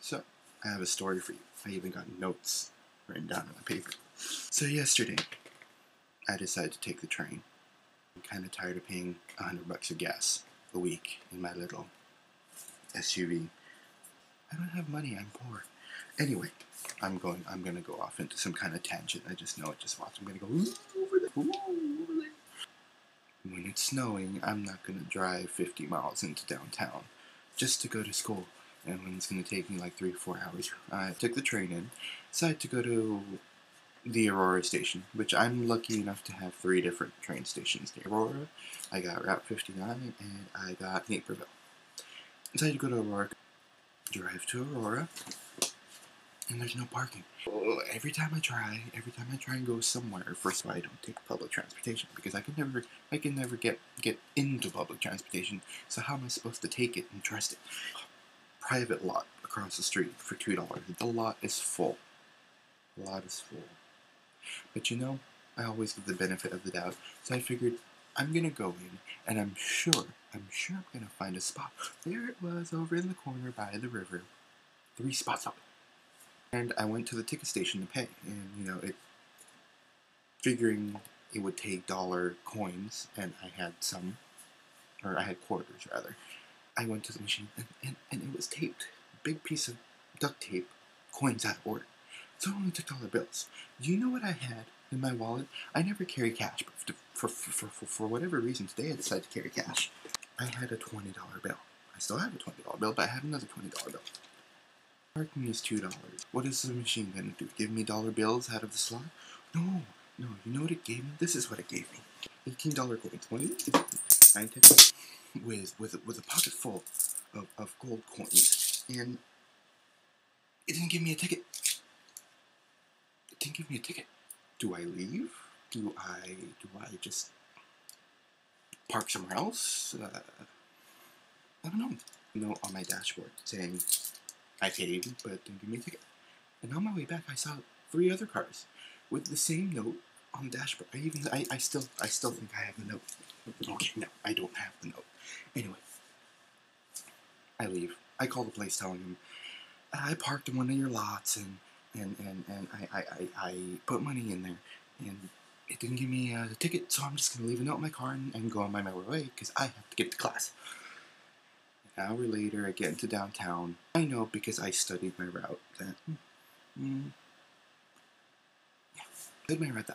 So, I have a story for you. I even got notes written down on the paper. So yesterday, I decided to take the train. I'm kind of tired of paying $100 of gas a week in my little SUV. I don't have money, I'm poor. Anyway, I'm gonna go off into some kind of tangent. I just know it, just watch. I'm gonna go, ooh, over there, ooh, over there. When it's snowing, I'm not gonna drive 50 miles into downtown just to go to school. And when it's gonna take me like 3 or 4 hours, I took the train in, decided to go to the Aurora station, which I'm lucky enough to have 3 different train stations near Aurora. I got Route 59 and I got Naperville. Decided to go to Aurora, drive to Aurora, and there's no parking. Every time I try and go somewhere, first of all, I don't take public transportation because I can never get into public transportation. So how am I supposed to take it and trust it? Private lot across the street for $2. The lot is full. The lot is full. But you know, I always give the benefit of the doubt. So I figured I'm gonna go in, and I'm sure I'm gonna find a spot. There it was, over in the corner by the river. 3 spots open. And I went to the ticket station to pay, and you know, figuring it would take dollar coins, and I had some, or I had quarters rather. I went to the machine, and it was taped. Big piece of duct tape, coins out of order. So I only took dollar bills. Do you know what I had in my wallet? I never carry cash, but for whatever reason today I decided to carry cash. I had a $20 bill. I still have a $20 bill, but I had another $20 bill. Parking is $2. What is the machine gonna do? Give me dollar bills out of the slot? No. You know what it gave me? This is what it gave me. $18 coins. 9, 10, with a pocket full of gold coins, and it didn't give me a ticket. It didn't give me a ticket. Do I leave? Do I just park somewhere else? I don't know. Note on my dashboard saying I paid, but it didn't give me a ticket. And on my way back, I saw 3 other cars with the same note on the dashboard. I still think I have the note. Okay, no, I don't have the note. Anyway, I leave. I call the place telling them I parked in one of your lots and I put money in there and it didn't give me the ticket, so I'm just gonna leave a note in my car and go on my merry way because I have to get to class. An hour later, I get into downtown. I know because I studied my route that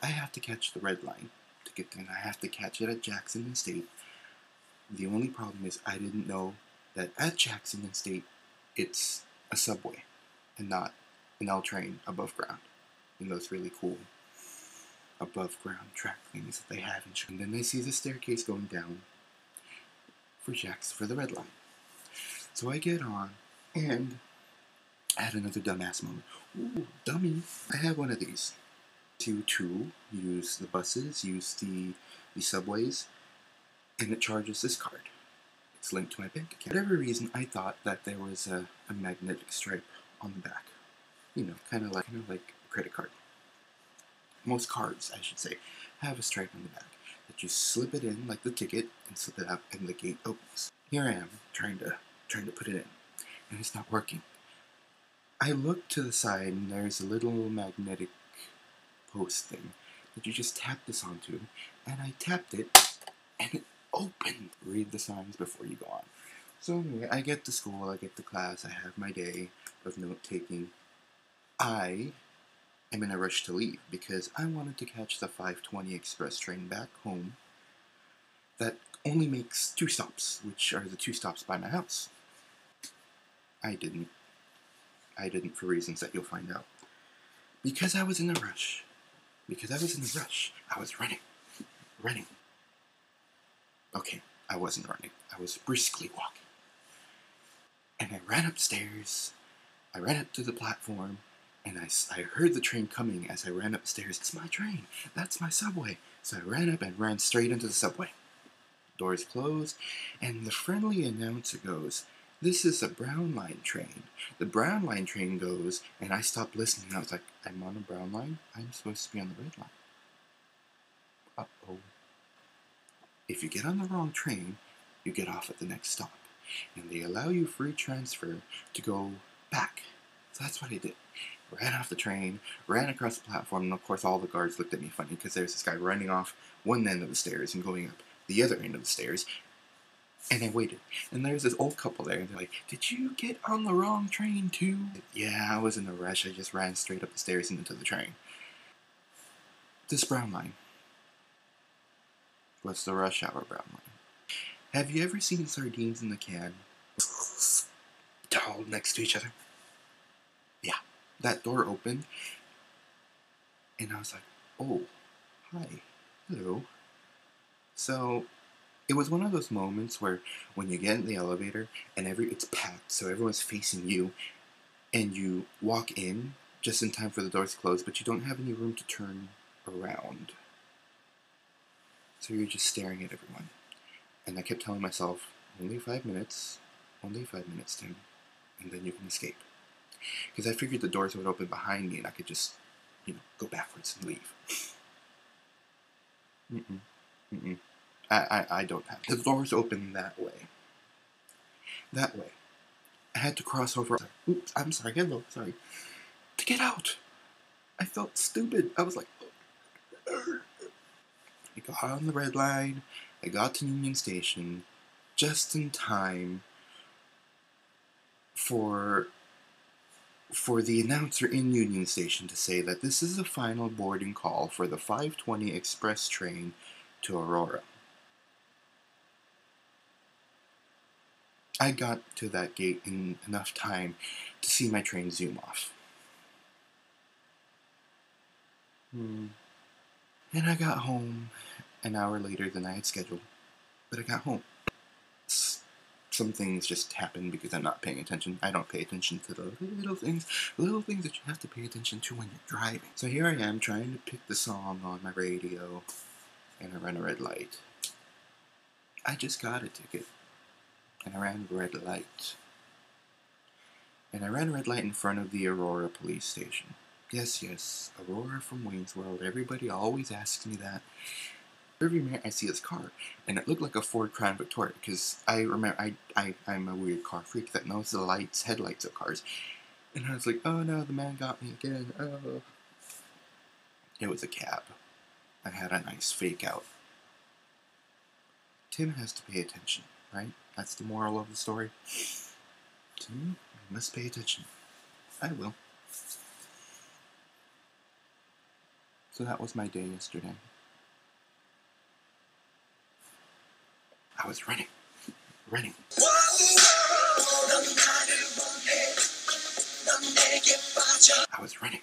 I have to catch the red line to get there. I have to catch it at Jackson State. The only problem is I didn't know that at Jackson State it's a subway and not an L train above ground. And those really cool above ground track things that they have. And then I see the staircase going down for the red line. So I get on, and I had another dumbass moment. Ooh, dummy. I have one of these. To use the buses, use the subways, and it charges this card. It's linked to my bank account. For whatever reason, I thought that there was a magnetic stripe on the back. You know, kind of like a credit card. Most cards, I should say, have a stripe on the back that you slip it in like the ticket and slip it out, and the gate opens. Here I am trying to put it in, and it's not working. I look to the side, and there's a little magnetic post thing that you just tap this onto, and I tapped it, and it opened. Read the signs before you go on. So anyway, I get to school, I get to class, I have my day of note-taking. I am in a rush to leave because I wanted to catch the 5:20 express train back home that only makes 2 stops, which are the 2 stops by my house. I didn't for reasons that you'll find out. Because I was in a rush. I was running. Okay, I wasn't running. I was briskly walking. And I ran upstairs. I ran up to the platform, and I heard the train coming as I ran upstairs. It's my train. That's my subway. So I ran up and ran straight into the subway. Doors closed, and the friendly announcer goes, "This is a Brown Line train." The Brown Line train goes, and I stopped listening. I was like, I'm on a Brown Line? I'm supposed to be on the red line. Uh-oh. If you get on the wrong train, you get off at the next stop. And they allow you free transfer to go back So that's what I did. Ran off the train, ran across the platform, and of course all the guards looked at me funny because there's this guy running off one end of the stairs and going up the other end of the stairs. And I waited. And there's this old couple there, and they're like, "Did you get on the wrong train too?" Yeah, I was in a rush. I just ran straight up the stairs and into the train. This brown line was the rush hour brown line. Have you ever seen sardines in the can? All next to each other? Yeah. That door opened, and I was like, "Oh, hi. Hello." So it was one of those moments where when you get in the elevator and it's packed, so everyone's facing you, and you walk in just in time for the doors to close, but you don't have any room to turn around. So you're just staring at everyone. And I kept telling myself, only 5 minutes, Tim, and then you can escape. Because I figured the doors would open behind me and I could just, go backwards and leave. I don't have. The doors open that way. That way. I had to cross over. Oops, I'm sorry. Hello, sorry. To get out. I felt stupid. I was like, I got on the red line. I got to Union Station just in time for the announcer in Union Station to say that this is the final boarding call for the 5:20 express train to Aurora. I got to that gate in enough time to see my train zoom off. And I got home an hour later than I had scheduled, but I got home. Some things just happen because I'm not paying attention. I don't pay attention to the little things that you have to pay attention to when you're driving. So here I am trying to pick the song on my radio, and I ran a red light. I just got a ticket, and I ran a red light. And I ran a red light in front of the Aurora police station. Yes, Aurora from Wayne's World. Everybody always asks me that. Every minute I see this car, and it looked like a Ford Crown Victoria, because I remember, I'm a weird car freak that knows the headlights of cars. And I was like, oh no, the man got me again, oh. It was a cab. I had a nice fake out. Tim has to pay attention, right? That's the moral of the story. Tim, you must pay attention. I will. So that was my day yesterday. I was running. I was running.